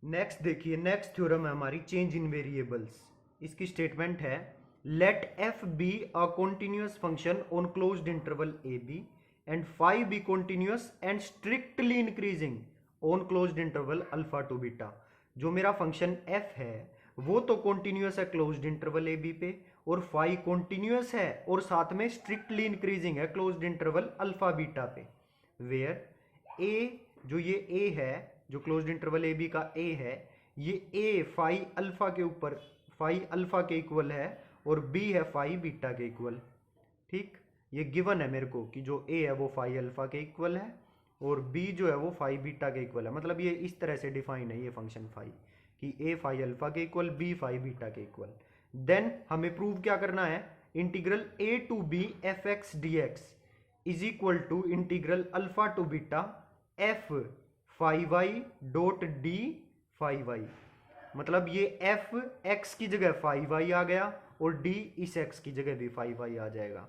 Next देखिए, next theorem है हमारी चेंज इन वेरिएबल्स। इसकी स्टेटमेंट है let f be a continuous function on closed interval a b and phi be continuous and strictly increasing on closed interval alpha to beta. जो मेरा function F है वो तो continuous है closed interval a B पे, और phi continuous है और साथ में स्ट्रिक्टली इंक्रीजिंग है क्लोज्ड इंटरवल अल्फा बीटा पे। वेयर ए, जो ये ए है, जो क्लोज्ड इंटरवल ए बी का ए है, ये ए फाई अल्फा के ऊपर, फाई अल्फा के इक्वल है, और बी है फाई बीटा के इक्वल। ठीक, ये गिवन है मेरे को कि जो ए है वो फाई अल्फा के इक्वल है और बी जो है वो फाई बीटा के इक्वल है। मतलब ये इस तरह से डिफाइन है ये फंक्शन फाई, कि ए फाई अल्फा के इक्वल, बी फाई बीटा के इक्वल। देन हमें प्रूव क्या करना है, integral a to b f x d x is equal to integral alpha to beta f phi y dot d phi y. मतलब ये F x की जगह phi Y आ गया और डी इस एक्स की जगह भी फाई वाई आ जाएगा।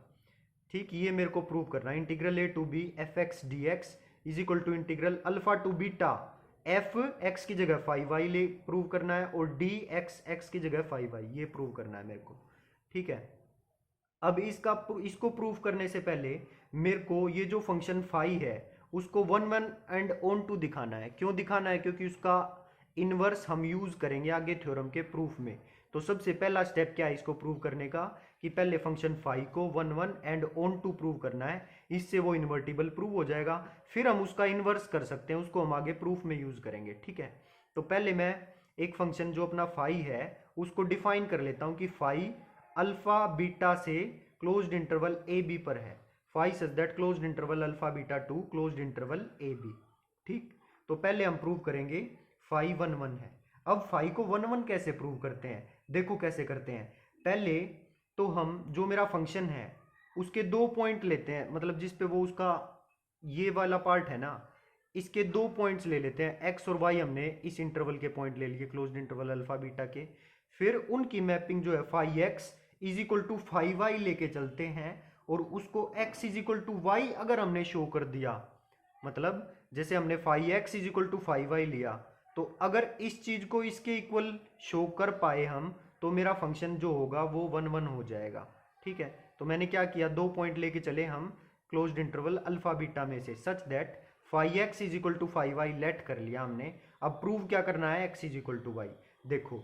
ठीक, ये मेरे को प्रूव करना है। Integral a to b f x d x is equal to integral alpha to beta f x की जगह फाई वाई ले प्रूव करना है, और डी एक्स एक्स की जगह फाई वाई, ये प्रूव करना है मेरे को। ठीक है, अब इसको प्रूव करने से पहले मेरे को ये जो फंक्शन फाई है उसको one one and onto दिखाना है। क्यों दिखाना है? क्योंकि उसका इनवर्स हम यूज करेंगे आगे थ्योरम के प्रूफ में। तो सबसे पहला स्टेप क्या है इसको प्रूव करने का, कि पहले फंक्शन फाई को one one and onto prove करना है, इससे वो इन्वर्टिबल प्रूव हो जाएगा। फिर हम उसका इनवर्स कर सकते हैं, उसको हम आगे प्रूफ में यूज करेंगे। ठीक है, तो पहले मैं एक फंक्शन जो अपना फाई है उसको डिफाइन कर लेता हूं कि फाई अल्फा बीटा से क्लोज्ड इंटरवल ए बी पर है। Phi such that closed interval alpha beta to closed interval a b. ठीक, तो पहले हम प्रूव करेंगे फाई वन वन है। अब फाई को वन वन कैसे प्रूव करते हैं, देखो कैसे करते हैं। पहले तो हम जो मेरा फंक्शन है उसके दो पॉइंट लेते हैं, मतलब जिस पे वो उसका ये वाला पार्ट है ना, इसके दो पॉइंट्स ले लेते हैं। एक्स और वाई हमने इस इंटरवल के पॉइंट ले लिए क्लोज्ड इंटरवल अल्फा बीटा के। फिर उनकी मैपिंग जो है phi x is equal to phi y लेके चलते हैं, और उसको x is equal to y अगर हमने शो कर दिया, मतलब जैसे हमने phi x is equal to phi y लिया, तो अगर इस चीज को इसके इक्वल शो कर पाए हम, तो मेरा फंक्शन जो होगा वो वन वन हो जाएगा। ठीक है, तो मैंने क्या किया, दो पॉइंट लेके चले हम क्लोज्ड इंटरवल अल्फा बीटा में से, such that phi x is equal to phi y let कर लिया हमने। अब प्रूव क्या करना है, x is equal to y. देखो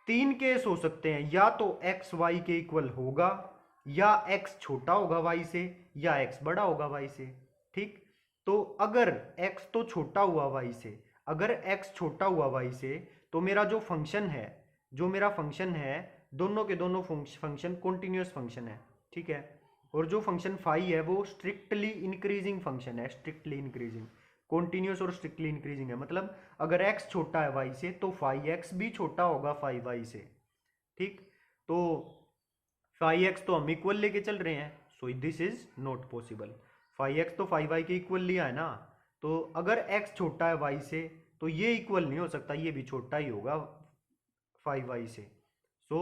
तीन केस हो सकते हैं, या तो एक्स वाई के इक्वल होगा, या एक्स छोटा होगा वाई से, या एक्स बड़ा होगा वाई से। ठीक, तो अगर x तो छोटा हुआ y से, अगर x छोटा हुआ y से, तो मेरा जो फंक्शन है, जो मेरा फंक्शन है, दोनों के दोनों फंक्शन कॉन्टिन्यूअस फंक्शन है। ठीक है, और जो फंक्शन फाई है वो स्ट्रिक्टली इंक्रीजिंग फंक्शन है, स्ट्रिक्टली इंक्रीजिंग, कॉन्टिन्यूअस और स्ट्रिक्टली इंक्रीजिंग है। मतलब अगर x छोटा है y से तो फाई x भी छोटा होगा फाई y से। ठीक, तो फाई एक्स तो हम इक्वल लेके चल रहे हैं, so this is not possible. Phi x तो फाई वाई के इक्वल लिया है ना, तो अगर एक्स छोटा है वाई से तो ये इक्वल नहीं हो सकता, ये भी छोटा ही होगा फाई वाई से। सो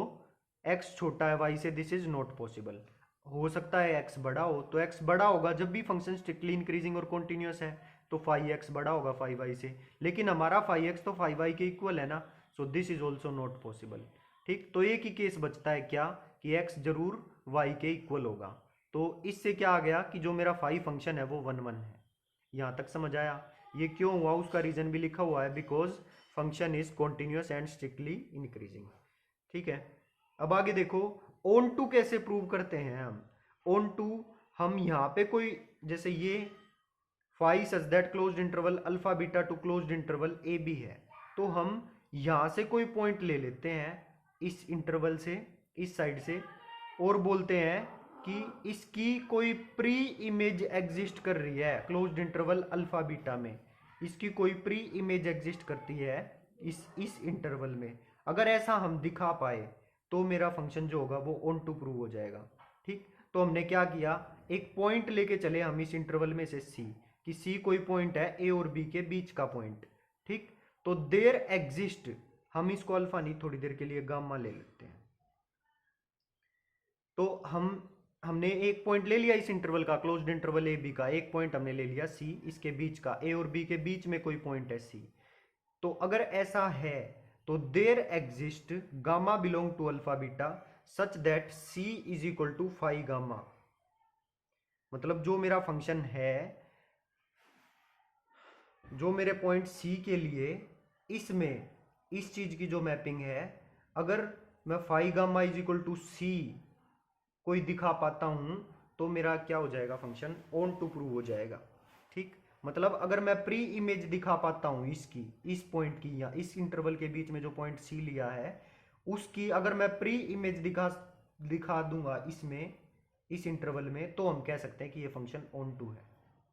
एक्स छोटा है वाई से, दिस इज नॉट पॉसिबल। हो सकता है एक्स बड़ा हो, तो एक्स बड़ा होगा जब भी फंक्शन स्ट्रिक्टली इंक्रीजिंग और कॉन्टिन्यूस है, तो फाई एक्स बड़ा होगा फाई वाई से। लेकिन हमारा फाई एक्स तो फाई वाई के इक्वल है ना, सो this is also not possible. ठीक, तो एक ही केस बचता है क्या, कि x जरूर y के इक्वल होगा। तो इससे क्या आ गया कि जो मेरा फाई फंक्शन है वो वन वन है। यहां तक समझ आया? ये क्यों हुआ उसका रीजन भी लिखा हुआ है, because function is continuous and strictly increasing. ठीक है, अब आगे देखो ऑन टू कैसे प्रूव करते हैं हम। ऑन टू हम यहाँ पे कोई, जैसे ये phi such that closed interval alpha beta to closed interval a b है, तो हम यहाँ से कोई पॉइंट ले लेते हैं इस इंटरवल से, इस साइड से, और बोलते हैं कि इसकी कोई प्री इमेज एग्जिस्ट कर रही है क्लोज्ड इंटरवल अल्फा बीटा में, इसकी कोई प्री इमेज एग्जिस्ट करती है इस इंटरवल में। अगर ऐसा हम दिखा पाए तो मेरा फंक्शन जो होगा वो ऑन टू प्रूव हो जाएगा। ठीक, तो हमने क्या किया, एक पॉइंट लेके चले हम इस इंटरवल में से सी, कि सी कोई पॉइंट है ए और बी के बीच का पॉइंट। ठीक, तो देयर एग्जिस्ट, हम इसको अल्फा नहीं, थोड़ी देर के लिए गामा ले लेते हैं। तो हमने एक पॉइंट ले लिया इस इंटरवल का, क्लोज्ड इंटरवल ए बी का एक पॉइंट हमने ले लिया सी, इसके बीच का, ए और बी के बीच में कोई पॉइंट है सी। तो अगर ऐसा है तो there exist gamma belong to alpha beta such that c is equal to phi gamma. मतलब जो मेरा फंक्शन है, जो मेरे पॉइंट सी के लिए इसमें इस चीज की जो मैपिंग है, अगर मैं phi gamma is equal to C कोई दिखा पाता हूं तो मेरा क्या हो जाएगा, फंक्शन ऑन टू प्रूव हो जाएगा। ठीक, मतलब अगर मैं प्री इमेज दिखा पाता हूं इसकी, इस पॉइंट की या इस इंटरवल के बीच में जो पॉइंट सी लिया है उसकी अगर मैं प्री इमेज दिखा दूंगा इसमें, इस इंटरवल में, तो हम कह सकते हैं कि ये फंक्शन ऑन टू है।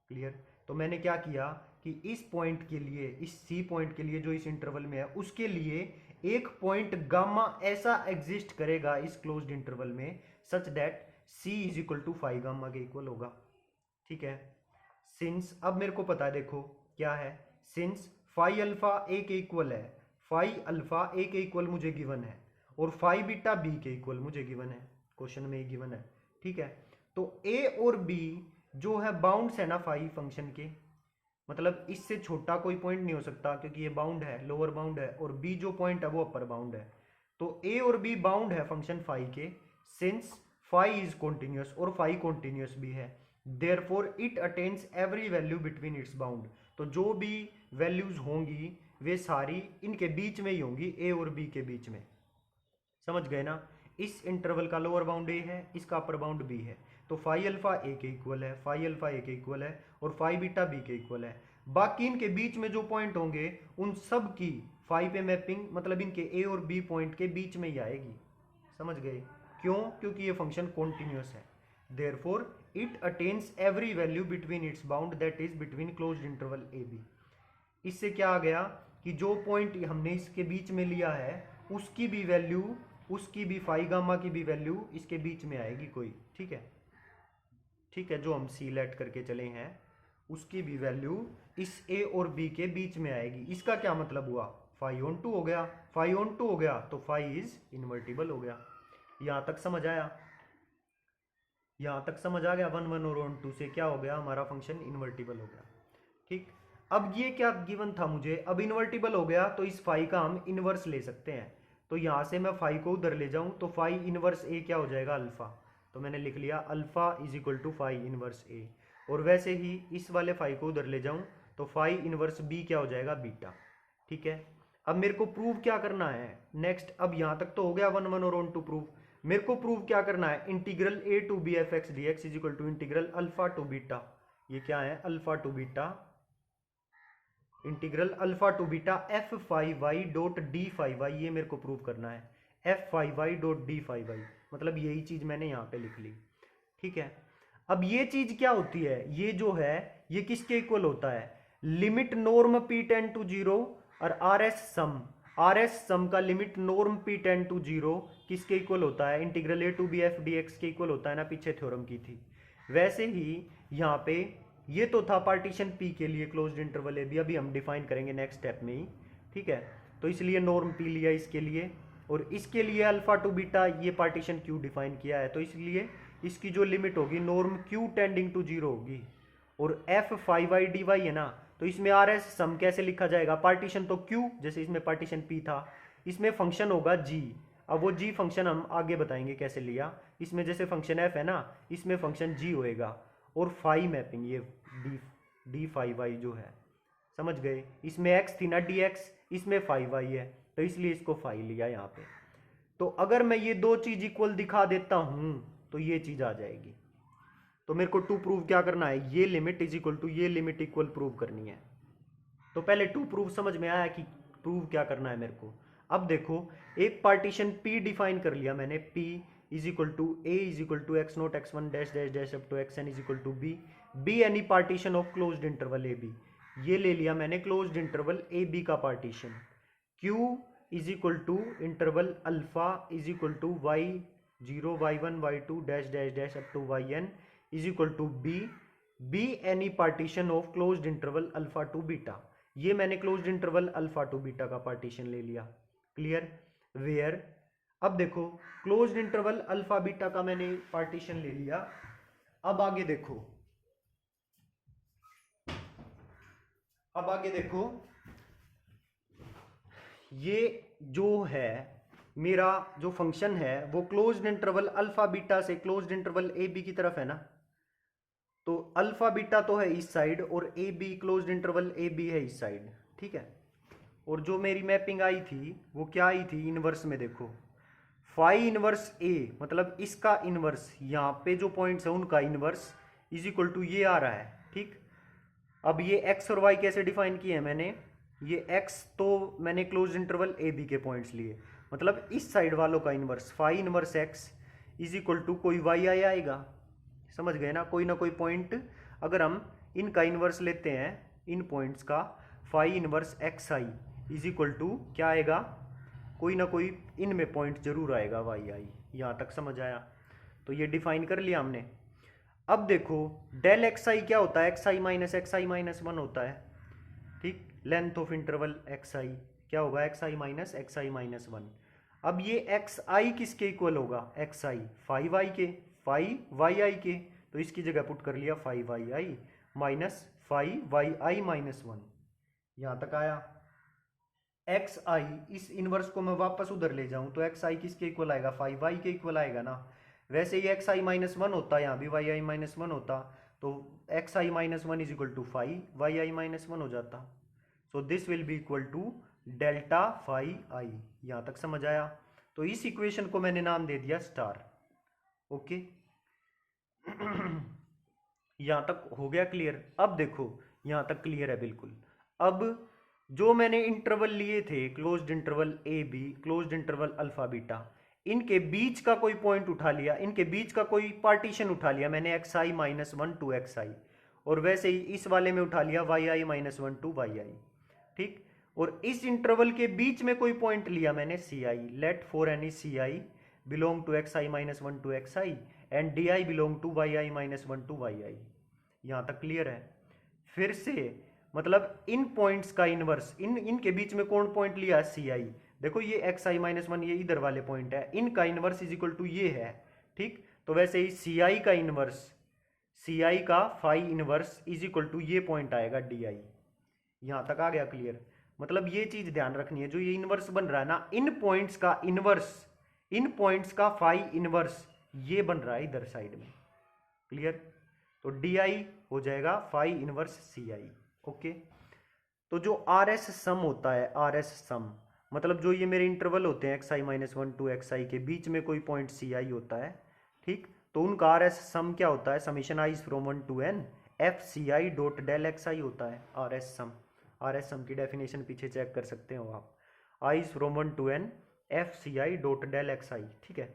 क्लियर। तो मैंने क्या किया कि इस पॉइंट के लिए, इस सी पॉइंट के लिए जो इस इंटरवल में है, उसके लिए एक पॉइंट गामा ऐसा एग्जिस्ट करेगा इस क्लोज्ड इंटरवल में such that c is equal to phi gamma के इक्वल होगा। ठीक है। सिंस अब मेरे को पता है, देखो क्या है, सिंस फाई अल्फा ए के इक्वल है, फाई अल्फा ए के इक्वल मुझे गिवन है और फाई बीटा बी के इक्वल मुझे गिवन है, क्वेश्चन में गिवन है। ठीक है। तो ए और बी जो है बाउंड्स है ना फाई फंक्शन के, मतलब इससे छोटा कोई पॉइंट नहीं हो सकता क्योंकि ये बाउंड है, लोअर बाउंड है, और बी जो पॉइंट है वो अपर बाउंड है। तो ए और बी बाउंड है फंक्शन फाई के, सिंस फाई इज कॉन्टिन्यूस और फाई कॉन्टिन्यूस भी है, therefore it attains every value between its bound. तो जो भी वैल्यूज होंगी वे सारी इनके बीच में ही होंगी, ए और बी के बीच में। समझ गए ना। इस इंटरवल का लोअर बाउंड ए है, इसका अपर बाउंड बी है, तो फाई अल्फा ए के इक्वल है, फाई अल्फा ए के इक्वल है और फाई बीटा बी के इक्वल है। बाकी इनके बीच में जो पॉइंट होंगे उन सब की फाई पे मैपिंग मतलब इनके ए और बी पॉइंट के बीच में ही आएगी। समझ गए क्यों? क्योंकि ये फंक्शन कॉन्टिन्यूस है, therefore it attains every value between its bound that is between closed interval a b. इससे क्या आ गया कि जो पॉइंट हमने इसके बीच में लिया है उसकी भी वैल्यू, उसकी भी फाई गामा की भी वैल्यू इसके बीच में आएगी कोई। ठीक है। ठीक है, जो हम सिलेक्ट करके चले हैं उसकी भी वैल्यू इस ए और बी के बीच में आएगी। इसका क्या मतलब हुआ, फाई ऑन टू हो गया, फाई ऑन टू हो गया तो फाई इज इनवर्टिबल हो गया। यहां तक समझ आया? यहां तक समझ आ गया? वन वन और ऑन टू से क्या हो गया, हमारा फंक्शन इनवर्टिबल हो गया। ठीक। अब ये क्या गिवन था मुझे, अब इनवर्टिबल हो गया तो इस फाई का हम इनवर्स ले सकते हैं। तो यहां से मैं फाई को उधर ले जाऊं तो फाई इनवर्स ए क्या हो जाएगा, अल्फा। तो मैंने लिख लिया alpha is equal to phi inverse A. और वैसे ही इस वाले फाई को उधर ले जाऊं तो फाई इनवर्स बी क्या हो जाएगा, बीटा। ठीक है। अब मेरे को प्रूव क्या करना है नेक्स्ट, अब यहां तक तो हो गया वन वन और ऑन टू प्रूव। मेरे को प्रूव क्या करना है, integral a to b f x d x is equal to integral alpha to beta, ये क्या है, alpha to beta integral alpha to beta f phi y dot d phi y, ये मेरे को प्रूव करना है, f phi y dot d phi y, मतलब यही चीज मैंने यहां पे लिख ली। ठीक है। अब ये चीज क्या होती है, ये जो है ये किसके इक्वल होता है, limit norm p tend to zero और r S sum, R S sum का limit norm p tend to zero किसके इक्वल होता है, integral a to b f d x के इक्वल होता है ना, पीछे थ्योरम की थी। वैसे ही यहाँ पे ये तो था पार्टीशन पी के लिए क्लोज्ड इंटरवल ए बी, अभी हम डिफाइन करेंगे नेक्स्ट स्टेप में ही। ठीक है। तो इसलिए नॉर्म पी लिया इसके लिए, और इसके लिए अल्फा टू बीटा ये पार्टीशन क्यू डिफाइन किया है, तो इसलिए इसकी जो लिमिट होगी norm q tending to zero होगी। और f phi y d y है ना, तो इसमें आर एस सम कैसे लिखा जाएगा, पार्टीशन तो क्यू, जैसे इसमें पार्टीशन पी था, इसमें फंक्शन होगा जी। अब वो जी फंक्शन हम आगे बताएंगे कैसे लिया। इसमें जैसे फंक्शन एफ है ना, इसमें फंक्शन जी होएगा, और फाई मैपिंग ये डी डी फाई वाई जो है, समझ गए, इसमें एक्स थी ना डी एक्स, इसमें फाई वाई है, तो इसलिए इसको फाई लिया यहाँ पे। तो अगर मैं ये दो चीज इक्वल दिखा देता हूं तो ये चीज आ जाएगी। तो मेरे को टू प्रूव क्या करना है, ये लिमिट इज इक्वल टू ये लिमिट इक्वल प्रूव करनी है। तो पहले टू प्रूव समझ में आया कि प्रूव क्या करना है मेरे को। अब देखो, एक पार्टीशन P डिफाइन कर लिया मैंने, P is equal to a is equal to x naught x one dash dash dash up to x n is equal to b, be any partition of closed interval a b, ये ले लिया मैंने closed interval a b का partition. Q is equal to interval alpha is equal to y zero y one y two dash dash dash up to y n is equal to b, be any partition of closed interval alpha to beta, ये मैंने closed interval alpha to beta का partition ले लिया। Clear. Where, अब देखो closed interval alpha beta का मैंने partition ले लिया। अब आगे देखो, अब आगे देखो, ये जो है मेरा जो फंक्शन है वो क्लोज्ड इंटरवल अल्फा बीटा से क्लोज्ड इंटरवल ए बी की तरफ है ना, तो अल्फा बीटा तो है इस साइड और a b closed interval a b है इस साइड, ठीक है। और जो मेरी मैपिंग आई थी वो क्या आई थी इनवर्स में, देखो फाई इनवर्स ए मतलब इसका इनवर्स, यहाँ पे जो पॉइंट्स है उनका इनवर्स इज इक्वल टू ये आ रहा है, ठीक। अब ये एक्स और वाई कैसे डिफाइन किए हैं मैंने, ये एक्स तो मैंने क्लोज इंटरवल ए बी के पॉइंट्स लिए, मतलब इस साइड वालों का inverse phi inverse x is equal to कोई वाई आई आएगा, समझ गए ना कोई पॉइंट। अगर हम इनका इनवर्स लेते हैं इन पॉइंट्स का, phi inverse x i is equal to क्या आएगा, कोई ना कोई इनमें पॉइंट जरूर आएगा वाई आई। यहाँ तक समझ आया, तो ये डिफाइन कर लिया हमने। अब देखो डेल एक्स आई क्या होता है, एक्स आई माइनस वन होता है, ठीक। लेंथ ऑफ इंटरवल एक्स आई क्या होगा, एक्स आई माइनस वन। अब ये एक्स आई किसके इक्वल होगा, एक्स आई फाइव आई के, फाइव वाई आई के, तो इसकी जगह पुट कर लिया five y i minus five y i minus one. यहां तक आया। एक्स आई इस इनवर्स को मैं वापस उधर ले जाऊं तो एक्स आई किसके इक्वल आएगा, फाइव वाई के इक्वल आएगा ना। वैसे ही एक्स आई माइनस वन होता, यहाँ भी वाई आई माइनस वन होता, तो x i minus one is equal to five y i minus one हो जाता। So this will be equal to delta phi i. यहाँ तक समझ आया, तो इस इक्वेशन को मैंने नाम दे दिया स्टार, ओके। यहाँ तक हो गया क्लियर। अब देखो यहाँ तक क्लियर है बिल्कुल। अब जो मैंने इंटरवल लिए थे closed interval a b closed interval alpha beta, इनके बीच का कोई पॉइंट उठा लिया, इनके बीच का कोई पार्टीशन उठा लिया मैंने x i minus one to x आई, और वैसे ही इस वाले में उठा लिया Y i minus one to y आई, ठीक। और इस इंटरवल के बीच में कोई पॉइंट लिया मैंने c i, let for any c i belong to x i minus one to x i and d i belong to y i minus one to y i. यहाँ तक क्लियर है। फिर से मतलब इन पॉइंट्स का inverse, इनके बीच में कौन पॉइंट लिया, सी आई। देखो ये एक्स आई माइनस वन ये इधर वाले पॉइंट है, इनका इनवर्स इज इक्वल टू ये है, ठीक। तो वैसे ही सी आई का इनवर्स, सी आई का phi inverse is equal to ये पॉइंट आएगा डी आई। यहां तक आ गया क्लियर। मतलब ये चीज ध्यान रखनी है, जो ये इनवर्स बन रहा है ना, इन पॉइंट्स का इनवर्स, इन पॉइंट्स का फाई इनवर्स ये बन रहा है इधर साइड में, क्लियर। तो डी आई हो जाएगा फाई इनवर्स सी आई, ओके। तो जो आर एस सम होता है, आर एस सम मतलब जो ये मेरे इंटरवल होते हैं x i minus one to x आई के बीच में कोई पॉइंट सी आई होता है, ठीक। तो उनका आर एस सम क्या होता है, summation i from one to n f c i dot del x i होता है R S sum. R S sum की डेफिनेशन पीछे चेक कर सकते हो आप, i from one to n f c i dot del x i, ठीक है।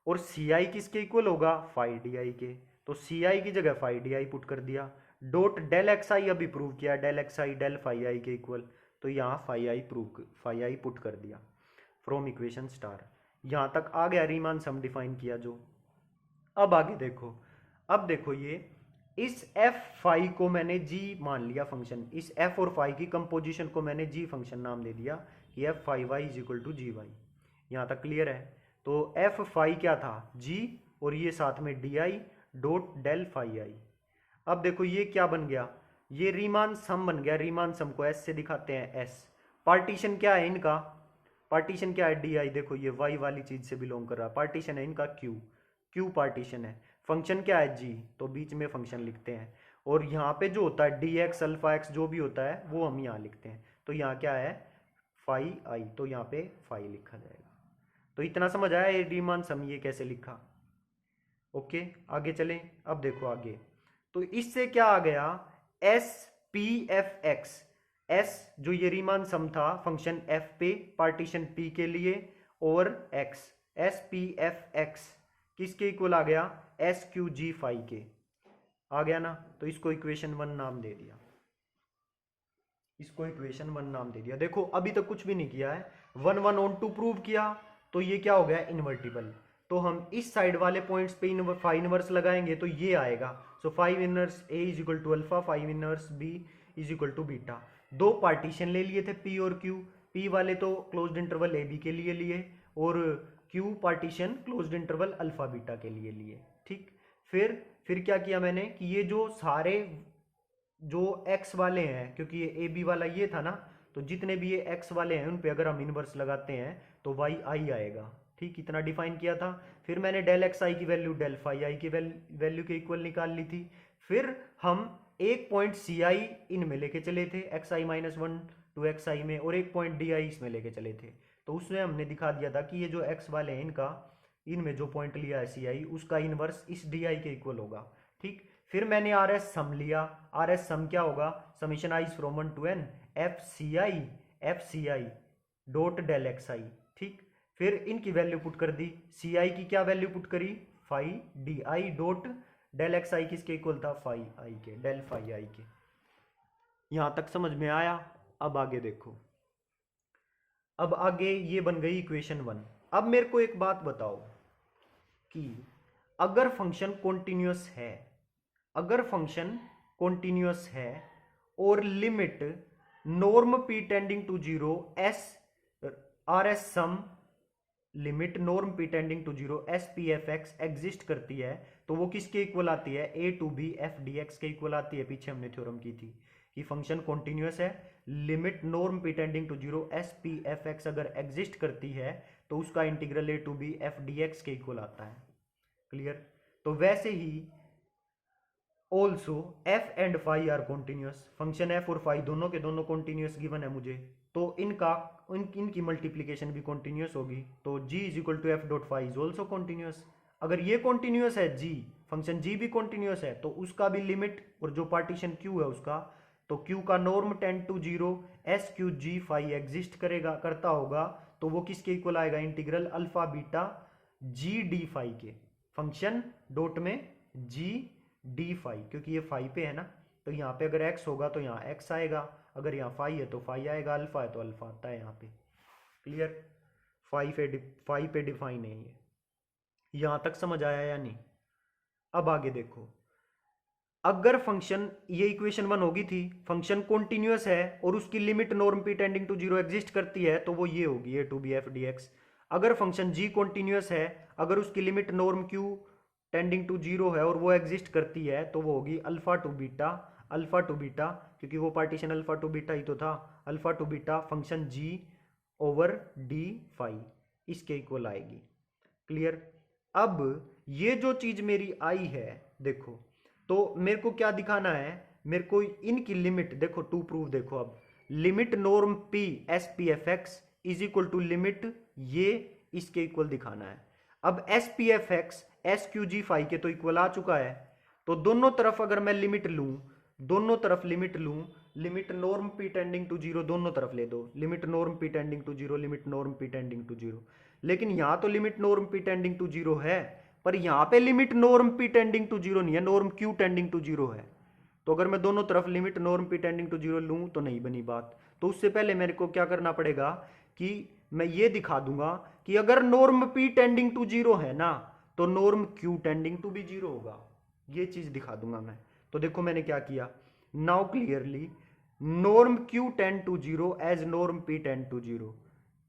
और सी आई किसके इक्वल होगा, फाई डी आई के, तो सी आई की जगह फाई डी आई पुट कर दिया, डॉट डेल एक्स आई अभी प्रूव किया, डेल एक्स आई डेल फाई आई के इक्वल, तो यहाँ फाई आई पुट कर दिया फ्रॉम इक्वेशन स्टार। यहाँ तक आ गया, रीमान सम डिफाइन किया जो। अब आगे देखो, अब देखो ये इस एफ फाई को मैंने जी मान लिया फंक्शन, इस एफ और फाई की कंपोजिशन को मैंने जी फंक्शन नाम दे दिया कि f phi y is equal to g y. यहाँ तक क्लियर है। तो एफ फाई क्या था, जी, और ये साथ में d i dot del phi i. अब देखो ये क्या बन गया, ये रीमान सम बन गया। रीमान सम को एस से दिखाते हैं, एस। पार्टीशन क्या है इनका, पार्टीशन क्या है, डी आई। देखो ये वाई वाली चीज से बिलोंग कर रहा है, पार्टीशन है इनका क्यू, क्यू पार्टीशन है। फंक्शन क्या है, जी, तो बीच में फंक्शन लिखते हैं। और यहाँ पे जो होता है डी एक्स अल्फा एक्स जो भी होता है वो हम यहाँ लिखते हैं। तो यहाँ क्या है, फाई आई, तो यहाँ पे फाई लिखा जाएगा। तो इतना समझ आया ये रीमान सम ये कैसे लिखा, ओके। आगे चलें। अब देखो आगे, तो इससे क्या आ गया, S p f x, S जो ये रीमान सम था फंक्शन एफ पे पार्टीशन पी के लिए, और x, S p f x किसके इक्वल आ गया, एस क्यू जी फाई के, आ गया ना। तो इसको इक्वेशन वन नाम दे दिया, इसको इक्वेशन वन नाम दे दिया। देखो अभी तक कुछ भी नहीं किया है, one one onto prove किया, तो ये क्या हो गया, इन्वर्टिबल। तो हम इस साइड वाले पॉइंट्स पे फाइव इनवर्स लगाएंगे तो ये आएगा। So phi inverse a is equal to alpha, phi inverse b is equal to beta. दो पार्टीशन ले लिए थे पी और क्यू, पी वाले तो क्लोज्ड इंटरवल ए बी के लिए लिए, और Q partition closed interval alpha beta के लिए लिए, ठीक। फिर क्या किया मैंने कि ये जो सारे जो एक्स वाले हैं, क्योंकि ये ए बी वाला ये था ना, तो तो जितने भी ये x वाले हैं उन पे अगर हम इनवर्स लगाते हैं तो y i आएगा। ठीक, इतना डिफाइन किया था। फिर मैंने डेल एक्स आई की वैल्यू डेल फाई आई की वैल्यू के इक्वल निकाल ली थी। फिर हम एक पॉइंट सी आई इनमें लेके चले थे x i minus one to x आई में, और एक पॉइंट डी आई इसमें लेके चले थे। तो उसमें हमने दिखा दिया था कि ये जो एक्स वाले हैं इनका, इनमें जो पॉइंट लिया है सी आई, उसका इनवर्स इस डी आई के इक्वल होगा। ठीक, फिर मैंने आर एस सम लिया। आर एस सम क्या होगा, summation i from one to n f c i dot del x i. ठीक, फिर इनकी वैल्यू पुट कर दी। सी आई की क्या वैल्यू पुट करी, phi d i dot del x i किसके इक्वल था, फाई आई के, डेल फाई आई के। यहां तक समझ में आया। अब आगे देखो, अब आगे ये बन गई इक्वेशन 1। अब मेरे को एक बात बताओ कि अगर फंक्शन कॉन्टिन्यूअस है, अगर फंक्शन कॉन्टिन्यूअस है और limit norm p tending to zero S R S sum limit norm p tending to zero S p f x exist करती है, तो वो किसके इक्वल आती है, a to b f d x के इक्वल आती है। पीछे हमने थ्योरम की थी कि फंक्शन कॉन्टिन्यूअस है, limit norm p tending to zero S p f x अगर एग्जिस्ट करती है तो उसका integral a to b f d x के इक्वल आता है। क्लियर। तो वैसे ही also f and phi are continuous, function f और फाई दोनों के दोनों कॉन्टिन्यूअस गिवन है मुझे, तो इनकी मल्टीप्लीकेशन भी कॉन्टिन्यूअस होगी। तो g is equal to f dot phi is also continuous. अगर ये कॉन्टिन्यूअस है g, फंक्शन g भी कॉन्टिन्यूअस है, तो उसका भी लिमिट और जो पार्टीशन q है उसका, तो q का norm tend to zero s q g phi exist करेगा, करता होगा, तो वो किसके इक्वल आएगा, integral alpha beta g d phi के। फंक्शन डॉट में जी डी फाई, क्योंकि ये फाई पे है ना, तो यहाँ पे अगर x होगा तो यहाँ x आएगा, अगर यहाँ फाई है तो फाई आएगा, अल्फा है तो अल्फा आता है यहाँ पे। क्लियर। फाई पे डिफाइन है ये। यहाँ तक समझ आया या नहीं। अब आगे देखो, अगर फंक्शन, ये इक्वेशन 1 होगी थी, फंक्शन कॉन्टिन्यूअस है और उसकी limit norm p tending to zero exist करती है, तो वो ये होगी a to b f d x. अगर फंक्शन g कॉन्टिन्यूअस है, अगर उसकी limit norm q tending to zero है और वो एग्जिस्ट करती है, तो वो होगी अल्फा टू बीटा, क्योंकि वो पार्टीशन अल्फा टू बीटा ही तो था, alpha to beta function g over d phi, इसके इक्वल आएगी। क्लियर। अब ये जो चीज मेरी आई है, देखो, तो मेरे को क्या दिखाना है, मेरे को इनकी लिमिट देखो, टू प्रूव देखो, अब limit norm p S p f x is equal to limit ये इसके इक्वल दिखाना है। अब S p f x S q g phi के तो इक्वल आ चुका है, तो दोनों तरफ अगर मैं लिमिट लूं, दोनों तरफ लिमिट लूं, limit norm p tending to zero दोनों तरफ ले दो, limit norm p tending to zero, limit norm p tending to zero. लेकिन यहां तो limit norm p tending to zero है, पर यहां पे limit norm p tending to zero नहीं है, norm q tending to zero है। तो अगर मैं दोनों तरफ limit norm p tending to zero लूं तो नहीं बनी बात। तो उससे पहले मेरे को क्या करना पड़ेगा कि मैं ये दिखा दूंगा कि अगर norm p tending to zero है ना, तो नॉर्म क्यू टेंडिंग टू भी जीरो होगा, ये चीज दिखा दूंगा मैं। तो देखो मैंने क्या किया, now clearly norm q tend to zero as norm p tend to zero.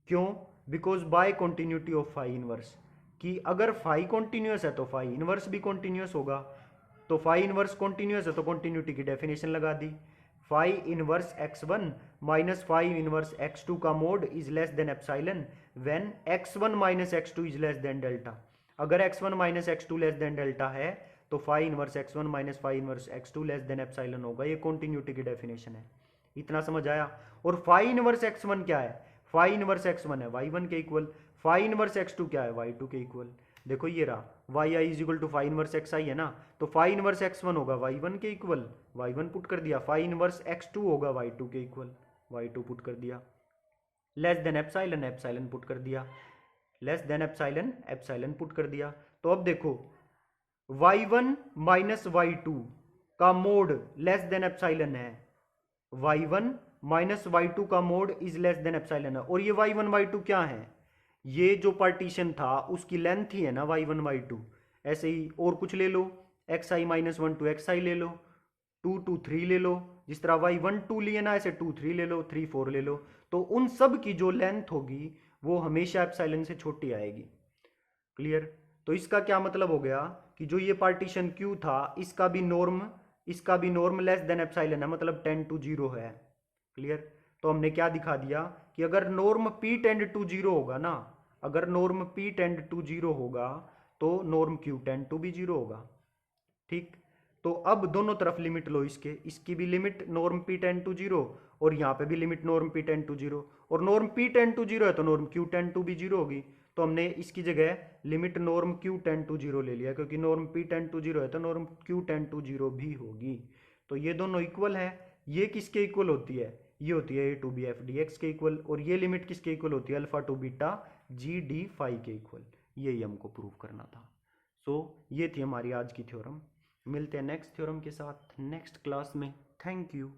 क्यों? Because by continuity of phi inverse, कि अगर फाई कॉन्टिन्यूअस है तो फाई इनवर्स भी कॉन्टिन्यूअस होगा। तो फाई इनवर्स कॉन्टिन्यूअस है तो कॉन्टिन्यूटी की डेफिनेशन लगा दी, phi inverse x1 minus phi inverse x2 का mod is less than epsilon when x1 minus x2 is less than delta. अगर x1 minus x2 less than delta है तो phi inverse x1 minus phi inverse x2 less than epsilon होगा। ये continuity की definition है। इतना समझ आया। और फाई इनवर्स x1 क्या है, फाई इनवर्स x1 है y1 के इक्वल, फाई इनवर्स x2 क्या है y2 के इक्वल। देखो ये रहा y i is equal to phi inverse x i है ना, तो फाई इनवर्स x1 होगा y1 के इक्वल, y1 पुट कर दिया, फाई इनवर्स x2 होगा y2 के इक्वल, y2 पुट कर दिया, less than epsilon, epsilon put कर दिया, less than epsilon, epsilon put कर दिया। तो अब देखो y1 माइनस y2 का मोड लेस देन एप्सिलॉन है, y1 माइनस y2 का mod is less than epsilon है। और ये y1 y2 क्या है, ये जो पार्टीशन था उसकी लेंथ ही है ना y1 y2। ऐसे ही और कुछ ले लो, x i minus one to x आई ले लो, 2 2 3 ले लो, जिस तरह y1 2 लिए ना ऐसे 2 3 ले लो, 3 4 ले लो। तो उन सब की जो लेंथ होगी वो हमेशा एप्सिलॉन से छोटी आएगी। क्लियर। तो इसका क्या मतलब हो गया कि जो ये पार्टीशन Q था इसका भी नॉर्म लेस देन एप्सिलॉन है, मतलब 10 to 0 है। क्लियर। तो हमने क्या दिखा दिया कि अगर norm p tend to zero होगा ना, अगर norm p tend to zero होगा तो नॉर्म q टेंड टू भी जीरो होगा। ठीक, तो अब दोनों तरफ लिमिट लो, इसकी भी limit norm p tend to zero और यहाँ पे भी limit norm p tend to zero, और norm p tend to zero है तो नॉर्म q टेंड टू भी जीरो होगी। तो हमने इसकी जगह limit norm q tend to zero ले लिया, क्योंकि norm p tend to zero है तो norm q tend to zero भी होगी। तो ये दोनों इक्वल है। ये किसके इक्वल होती है? ये होती है a to b f d x के इक्वल, और ये लिमिट किसके इक्वल होती है? Alpha to beta g d phi के इक्वल। यही हमको प्रूव करना था। सो ये थी हमारी आज की थ्योरम। मिलते हैं नेक्स्ट थ्योरम के साथ नेक्स्ट क्लास में। Thank you.